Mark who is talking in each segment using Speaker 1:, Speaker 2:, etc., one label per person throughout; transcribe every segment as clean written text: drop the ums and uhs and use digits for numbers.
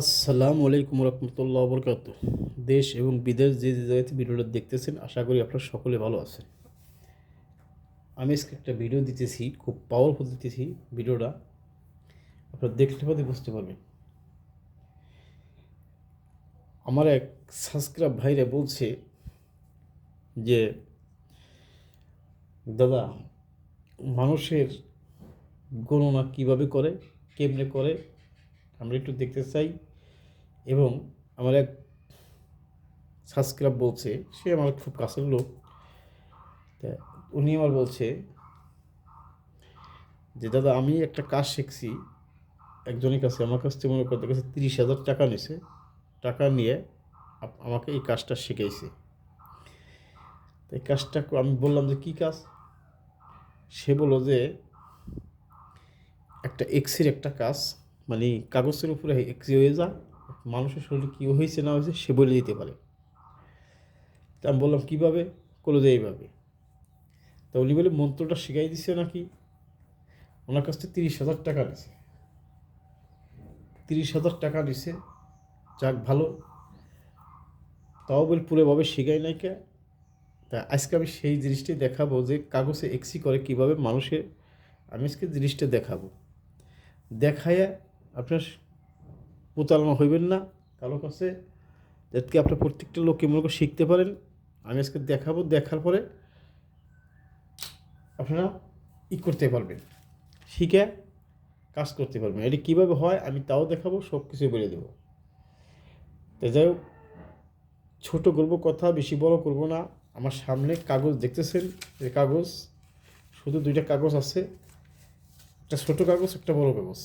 Speaker 1: আসসালামু আলাইকুম রহমতুল্লাহ বরকাত। দেশ এবং বিদেশ যে যে জায়গাতে ভিডিওটা দেখতেছেন, আশা করি আপনারা সকলে ভালো আছেন। আমি আজকে একটা ভিডিও দিতেছি, খুব পাওয়ারফুল দিতেছি ভিডিওটা। আপনারা দেখতে পাতে বুঝতে পারবেন। আমার এক সাবস্ক্রাইব ভাইরা বলছে যে, দাদা, মানুষের গণনা কিভাবে করে, কেমনে করে, আমরা একটু দেখতে চাই। এবং আমার এক সাবস্ক্রাইব বলছে, সে আমার খুব কাছের লোক, তা উনি আমার বলছে যে, দাদা, আমি একটা কাজ শিখছি একজনের কাছে। আমার কাছ থেকে মনে করতে গেছে 30,000 টাকা নিছে। টাকা নিয়ে আমাকে এই কাজটা শিখাইছে। এই কাজটা আমি বললাম যে, কী কাজ? সে বলল যে, একটা এক্সির একটা কাজ, মানে কাগজের উপরে এক্সি হয়ে যায়, মানুষের শরীরে কী হয়েছে না হয়েছে সে বলে দিতে পারে। তা আমি বললাম, কীভাবে? করলো যে এইভাবে। তা উনি বলে মন্ত্রটা শিখাই দিচ্ছে নাকি। ওনার কাছ থেকে 30,000 টাকা নিছে। 30,000 টাকা নিছে, যাক ভালো। তাও বলে পুরোভাবে শিখাই নাই কে। তা আজকে আমি সেই জিনিসটাই দেখাবো যে কাগজে এক্সি করে কীভাবে মানুষের। আমি আজকে জিনিসটা দেখাবো, দেখাইয়া আপনার প্রতারণা হইবেন না কারো কাছে, যাতে আপনার প্রত্যেকটা লোককে মনে করে শিখতে পারেন। আমি আজকে দেখাবো, দেখার পরে আপনারা করতে পারবেন, শিখে কাজ করতে পারবেন। এটি কীভাবে হয় আমি তাও দেখাবো, সব কিছুই বলে দেবো। তো যাই হোক, ছোটো করবো কথা, বেশি বড় করব না। আমার সামনে কাগজ দেখতেছেন, এই কাগজ, শুধু দুইটা কাগজ আছে, একটা ছোটো কাগজ, একটা বড় কাগজ।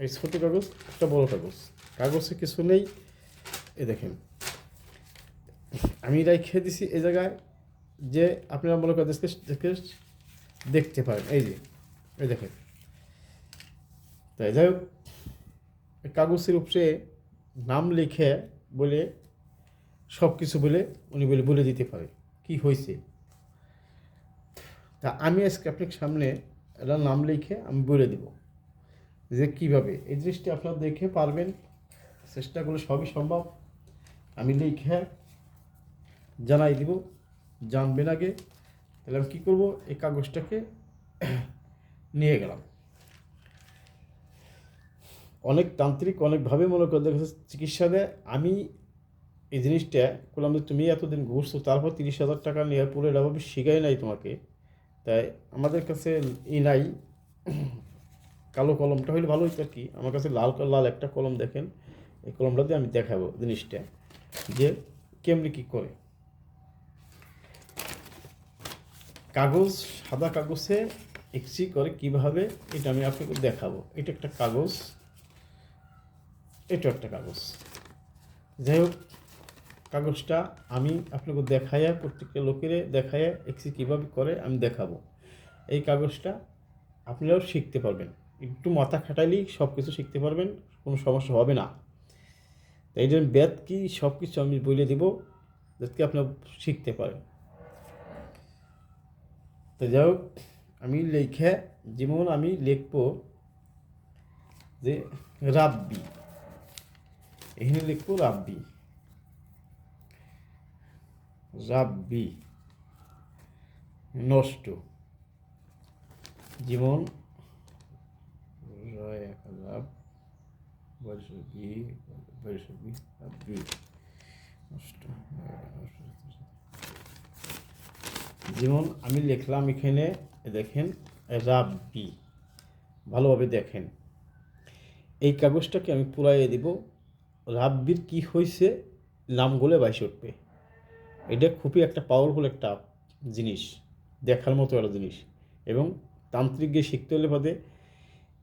Speaker 1: এই ছোটো কাগজ, একটা বড় কাগজ, কাগজে কিছু নেই। এ দেখেন, আমি রেখে দিছি এই জায়গায়, যে আপনারা মনে করেন দেখতে পারেন। এই যে, এই দেখেন। তাই যাই হোক, কাগজের উপরে নাম লিখে বলে সব কিছু বলে উনি বলে দিতে পারে কি হয়েছে। তা আমি আজকে আপনার সামনে একটা নাম লিখে আমি বলে দেব যে কীভাবে এই জিনিসটি আপনারা দেখে পারবেন। চেষ্টা করলে সবই সম্ভব। আমি লিখে জানাই দিব, জানবেন আগে। তাহলে আমি কী করবো, এই কাগজটাকে নিয়ে গেলাম। অনেক তান্ত্রিক অনেকভাবে মনে করে দেখা যাচ্ছে চিকিৎসা দেয়। আমি এই জিনিসটা করলাম যে, তুমি এতদিন ঘুরছো, তারপর 30,000 টাকা নিয়ে পুরো এভাবে শিখাই নাই তোমাকে। তাই আমাদের কাছে নাই, কালো কলমটা হলে ভালো হইতো আর কি। আমার কাছে লাল লাল একটা কলম দেখেন, এই কলমটা দিয়ে আমি দেখাবো জিনিসটা যে কেমনি কী করে। কাগজ, সাদা কাগজে এক্সি করে কীভাবে, এটা আমি আপনাকে দেখাবো। এটা একটা কাগজ, এটা একটা কাগজ। যাই হোক, কাগজটা আমি আপনাকে দেখাইয়া, প্রত্যেকটা লোকেরে দেখাইয়া এক্সি কীভাবে করে আমি দেখাবো। এই কাগজটা আপনারাও শিখতে পারবেন, একটু মাথা খাটাইলেই সব কিছু শিখতে পারবেন, কোনো সমস্যা হবে না। তাই জন্য বেদ কি সব কিছু আমি বলে দেবো, যাতে আপনারা শিখতে পারেন। তো যাই হোক, আমি লেখে, যেমন আমি লিখব যে রাব্বি, এখানে লিখবো রাব্বি, রাব্বি নষ্ট, যেমন রাব রাব্বি নষ্ট। যেমন আমি লিখলাম এখানে, দেখেন রাব্বি, ভালোভাবে দেখেন। এই কাগজটাকে আমি পুরাইয়ে দিব, রাব্বির কি হয়েছে নামগুলো বাইসে উঠবে। এটা খুবই একটা পাওয়ারফুল একটা জিনিস, দেখার মতো একটা জিনিস। এবং তান্ত্রিক গিয়ে শিখতে হলে বাদে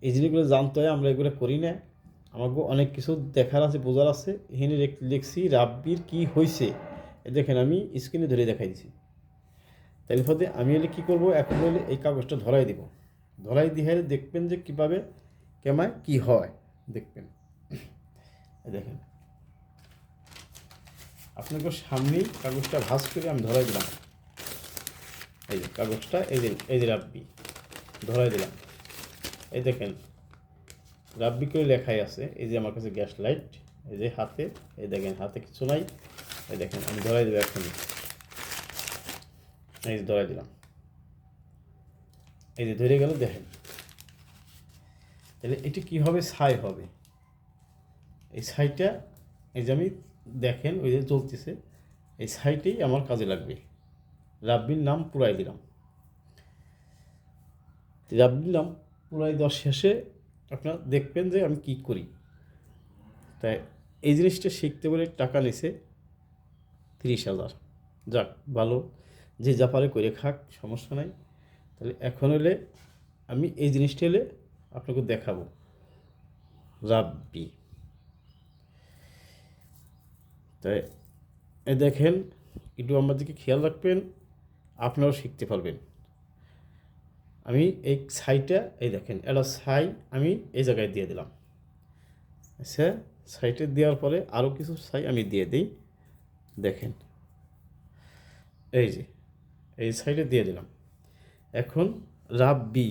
Speaker 1: এই জিনিসগুলো জানতে হয়, আমরা এগুলো করি না। আমাকে অনেক কিছু দেখার আছে, বোঝার আছে। এখানে লিখছি রাব্বির কি হয়েছে, দেখেন আমি স্ক্রিনে ধরে দেখাই দিছি। তাই ফলে আমি এলে কী করবো, এখন হলে এই কাগজটা ধরাই দিব, ধরাই দিয়ে দেখবেন যে কীভাবে কেমায় কী হয় দেখবেন। দেখেন, আপনাকে সামনেই কাগজটা ভাঁজ করে আমি ধরাই দিলাম। এই যে কাগজটা, এই যে রাব্বি ধরাই দিলাম। এই দেখেন রাব্বি করে লেখাই আছে, এই যে আমার কাছে গ্যাস লাইট, এই যে হাতে, এই দেখেন হাতে কিছু নাই, এই দেখেন আমি ধরাই দেবো এখনই, এই যে ধরাই দিলাম, এই যে ধরে গেল দেখেন। তাহলে এটি কীভাবে ছাই হবে, এই ছাইটা এই যে আমি দেখেন ওই যে জ্বলতেছে, এই ছাইটাই আমার কাজে লাগবে। রাব্বির নাম পুরাই দিলাম। রাব্বির নাম পুরাই দেওয়ার শেষে আপনারা দেখবেন যে আমি কি করি। তাই এই জিনিসটা শিখতে বলে টাকা নিছে 30,000। যাক ভালো, যে যা পারে করে খাক, সমস্যা নাই। তাহলে এখন হলে আমি এই জিনিসটা হলে আপনাকে দেখাবো, রাব্বি। তাই এই দেখেন, একটু আমার দিকে খেয়াল রাখবেন, আপনারাও শিখতে পারবেন। আমি এই ছাইটা, এই দেখেন এটা ছাই আমি এই জায়গায় দিয়ে দিলাম। আচ্ছা, ছাইটা দেওয়ার পরে আরও কিছু ছাই আমি দিয়ে দিই, দেখেন এই যে এই সাইডে দিয়ে দিলাম। এখন রাব্বি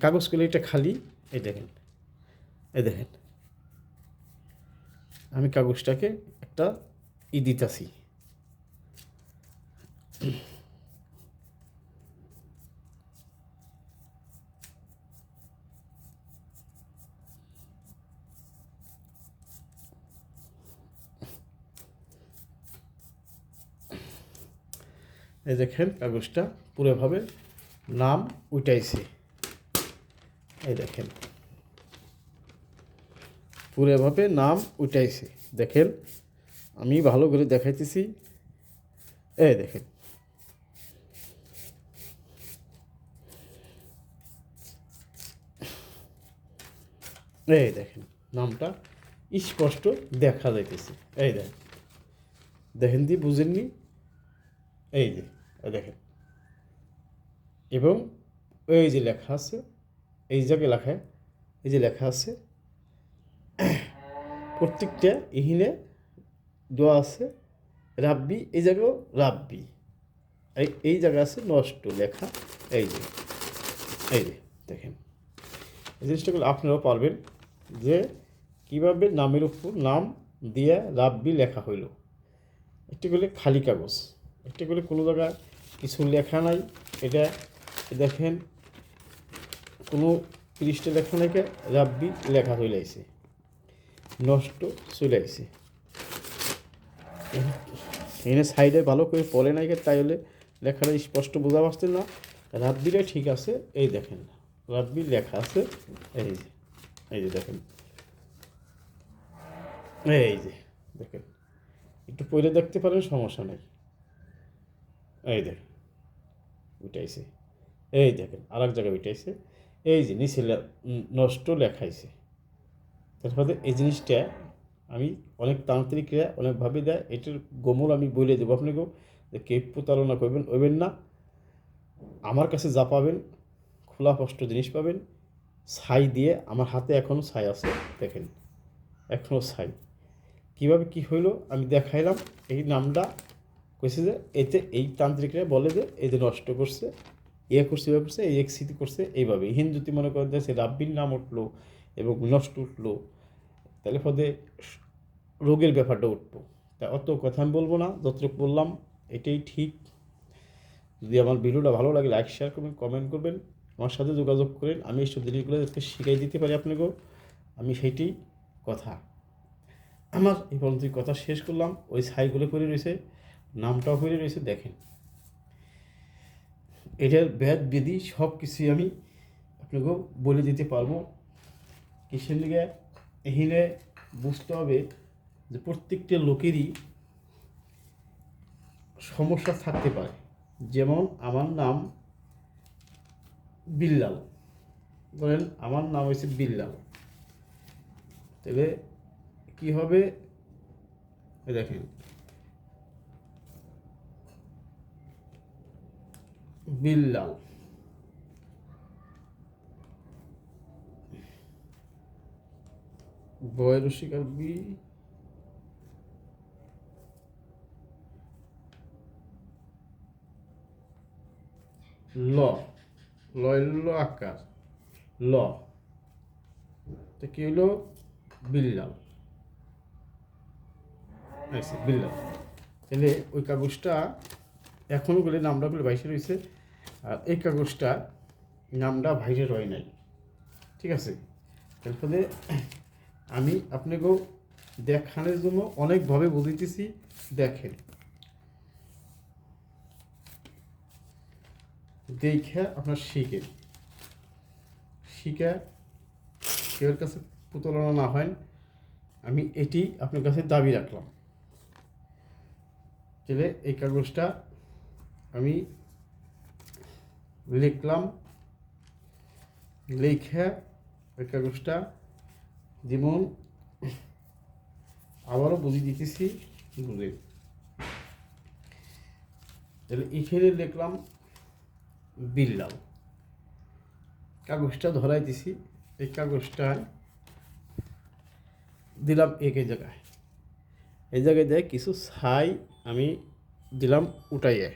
Speaker 1: কাগজ করলে এটা খালি, এই দেখেন, এই দেখেন আমি কাগজটাকে একটা দিতাছি, এই দেখেন কাগজটা পুরোভাবে নাম উঠাইছে, এই দেখেন পুরোভাবে নাম উঠাইছে। দেখেন আমি ভালো করে দেখাইতেছি, এই দেখেন এই দেখেন নামটা স্পষ্ট দেখা যাইতেছে, এই দেখেন, দেখেন দিয়ে বুঝেননি, এই যে দেখেন, এবং এই যে লেখা আছে, এই জায়গায় লেখা, এই যে লেখা আছে প্রত্যেকটা ইহিনে দেওয়া আছে রাব্বি, এই জায়গাও রাব্বি, এই জায়গা আছে নষ্ট লেখা, এই যে দেখেন এই জিনিসটাগুলো আপনারাও পারবেন যে কীভাবে নামের উপর নাম দিয়ে রাব্বি লেখা হইল। একটি করলে খালি কাগজ, একটি করলে কোনো জায়গায় কিছু লেখা নাই, এটা দেখেন কোনো পৃষ্ঠে লেখা নাকি রাব্বি লেখা চলে আইছে, নষ্ট চলে আইছে। এখানে সাইডে ভালো করে পড়ে নাই, তাই হলে লেখাটা স্পষ্ট বোঝা পারছেন না। রাব্বিটা ঠিক আছে, এই দেখেন রাব্বি লেখা আছে, এই যে দেখেন, এই যে দেখেন একটু পড়ে দেখতে পারেন, সমস্যা নেই। এই দেখেন উঠাইছে, এই দেখেন আর এক জায়গায় উঠাইছে, এই যে নিচে নষ্ট লেখাইছে। তারপরে এই জিনিসটা আমি অনেক তান্ত্রিকরা অনেকভাবে দেয়, এটার গোমর আমি বলে দেবো আপনাকেও, যে কে প্রতারণা করবেন ওইবেন না। আমার কাছে যা পাবেন খোলা স্পষ্ট জিনিস পাবেন। ছাই দিয়ে আমার হাতে এখনও ছাই আছে, দেখেন এখনও ছাই। কীভাবে কী হইলো আমি দেখাইলাম। এই নামটা কইছে যে এতে এই তান্ত্রিকরা বলে যে এই যে নষ্ট করছে, করছে এভাবে করছে, এই স্মৃতি করছে, এইভাবে হিন্দুতি মনে করেন যে সে রাব্বির নাম উঠলো এবং নষ্ট উঠলো, তাহলে পদে রোগের ব্যাপারটা উঠবো। তা অত কথা আমি বলবো না, যতটুকু বললাম এটাই ঠিক। যদি আমার ভিডিওটা ভালো লাগে লাইক শেয়ার করবেন, কমেন্ট করবেন, আমার সাথে যোগাযোগ করেন, আমি এইসব জিনিসগুলো যাতে শিখাই দিতে পারি আপনাকেও, আমি সেইটাই কথা। আমার এই পর্যন্ত কথা শেষ করলাম। ওই ছাইগুলো করে রয়েছে, নামটাও করে রয়েছে, দেখেন এটার ব্যাদ বিধি সব কিছুই আমি আপনাকেও বলে দিতে পারবো। কিসের লিগে এখানে বুঝতে হবে যে প্রত্যেকটা লোকেরই সমস্যা থাকতে পারে। যেমন আমার নাম বিল্লাল, বলেন আমার নাম হয়েছে বিল্লাল, তাহলে কী হবে দেখেন বিল্লাল, বয়ের শিকার বি, ল ল আকার ল, তো কি হলো বিল্লাল। আচ্ছা বিল্লাল। তাহলে ওই কাগজটা এখনও গেলে নামটাগুলো বাইশে রয়েছে, আর এই কাগজটা নামটা ভাইরে রয় নাই। ঠিক আছে, তার ফলে আমি আপনাকেও দেখানোর জন্য অনেকভাবে বুঝিতেছি। দেখেন, দেখে আপনার শিখেন, শিখে কেউর কাছে প্রতারণা না হয়, আমি এটি আপনার কাছে দাবি রাখলাম। তাহলে এই কাগজটা আমি লিখলাম, লিখে ওই কাগজটা যেমন আবারও বুঝিয়ে দিতেছি, বুঝে। তাহলে এখানে লিখলাম বিল্লাল, কাগজটা ধরাইতেছি, এই কাগজটা দিলাম এক জায়গায়, এই জায়গায় দেয় কিছু ছাই আমি দিলাম উঠাইয়ে,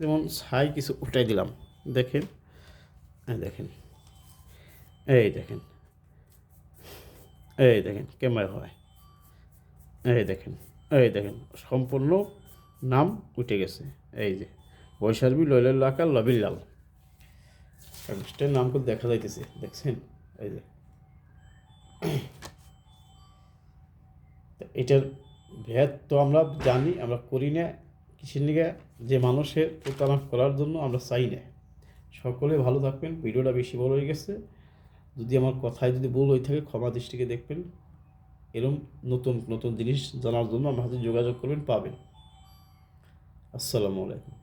Speaker 1: যেমন ছাই কিছু উঠাই দিলাম। দেখেন, দেখেন, এই দেখেন, এই দেখেন ক্যামেরা হয়, এই দেখেন, এই দেখেন সম্পূর্ণ নাম উঠে গেছে। এই যে বৈশারবি লইলাল আকার লবিল্লাল, কাগজটার নাম করে দেখা যাইতেছে, দেখছেন? এই যে এটার ভেদ তো আমরা জানি, আমরা করি না কিসের লিগে, যে মানুষের প্রতারণা করার জন্য আমরা চাই না। সকলে ভালো থাকবেন। ভিডিওটা বেশি বড় হয়ে গেছে, যদি আমার কথায় যদি ভুল হয়ে থাকে ক্ষমা দৃষ্টিকে দেখবেন। এরকম নতুন নতুন জিনিস জানার জন্য আমার সাথে যোগাযোগ করবেন, পাবেন। আসসালামু আলাইকুম।